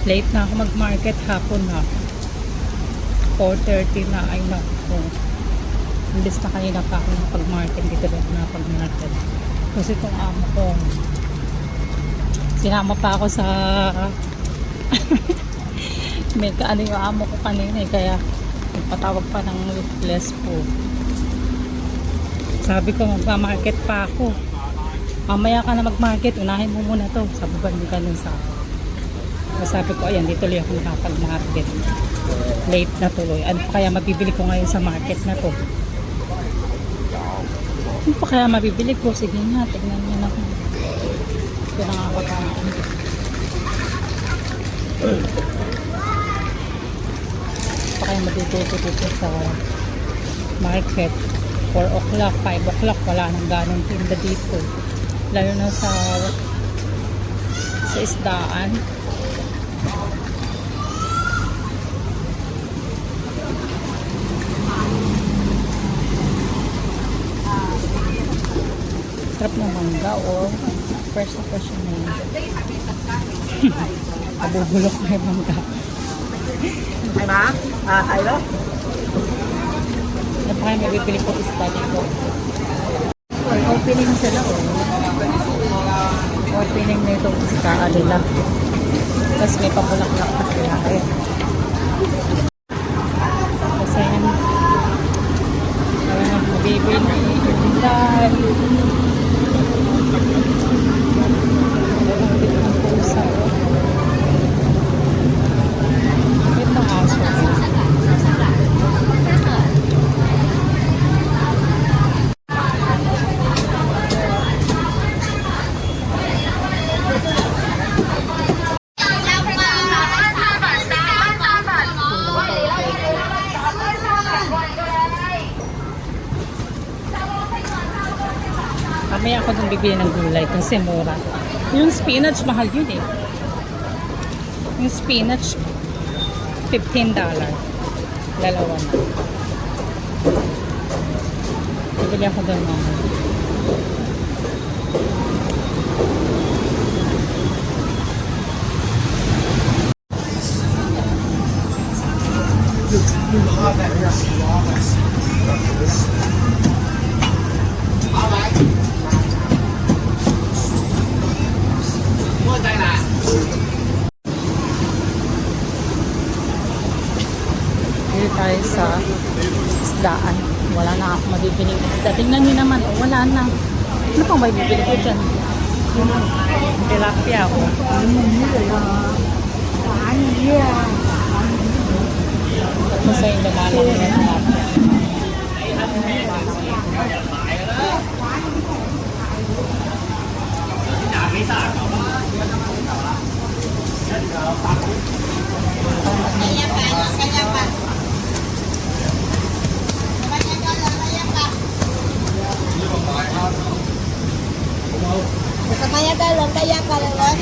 Late na ako mag-market hapon na. 4:30 na ay naku. Imbis na kanina pa ako napag-market, dito rin napag-market. Kasi itong amo ko, sinama pa ako sa may kaano yung amo ko kanina eh, kaya nagpatawag pa ng less po. Sabi ko magpa-market pa ako. Mamaya ka na mag-market, unahin mo muna to. Sabi ba yung ganun sa akin. Sabi ko, ayan, dito tuloy ako nakapag-market. Late na tuloy. Ano pa kaya mabibili ko ngayon sa market na to? Ano pa kaya mabibili ko? Sige nga, tignan nyo na. Ito na nga pagkain. Pa kaya matututo dito sa market. 4 o'clock, 5 o'clock, wala nang ganong tinda dito. Lalo na sa isdaan. Sarap ng mangga o fresh na fresh na yun. Kabubulok na yung mangga. Ay ma? Hello? Ano pa kayo mabibili ko isda dito? Opening sila o. Opening na itong isda nila. Tapos may pabulaklak pa sila. Kasi yan. Ayan, mabibili na iinday. Mamaya ako nung bibili ng gulay kasi mura. Yung spinach, mahal yun eh. Yung spinach, $15. Dalawa na. Bibili ako doon mamaya. Dito tayo sa isdaan. Wala na ako mabibiling isda. Tingnan nyo naman, oh, wala na. Ano pang may bibili ko dyan? Tilapia ako. Tapos ay lumalaki na tilapia. Kaya galon, kaya galon.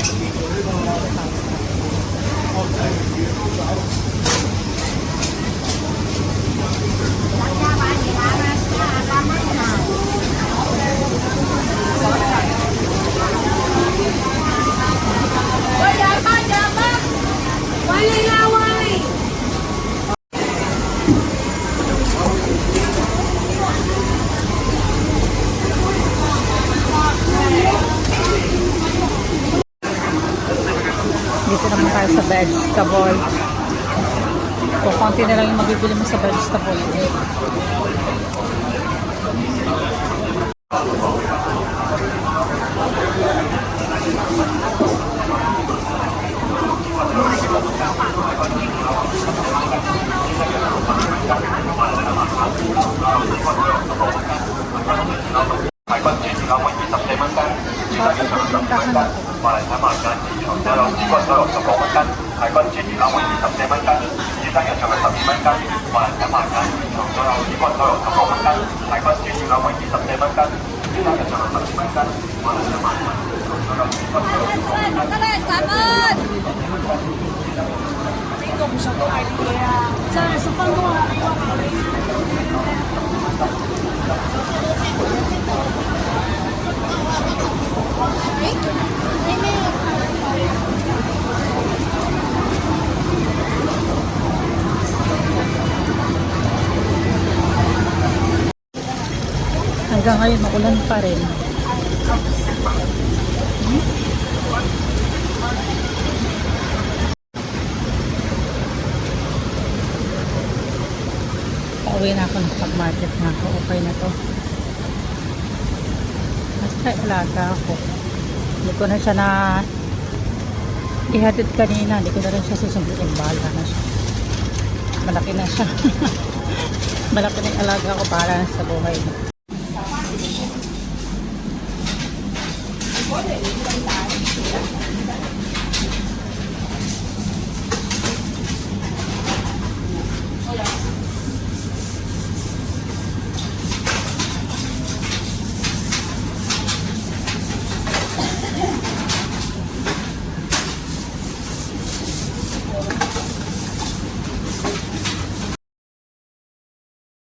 Dito naman tayo sa vegetable. Kung konti na lang yung mabibili mo sa vegetable. hanggang ngayon maulan pa rin. Pauwi na ako ng pag-market na ako. Okay na to. Basta alaga ako. Hindi ko na siya na ihatid kanina. Hindi ko na rin siya susunduin. Bahala na siya. Malaki na siya. Malaki na yung alaga ko. Bahala na sa buhay.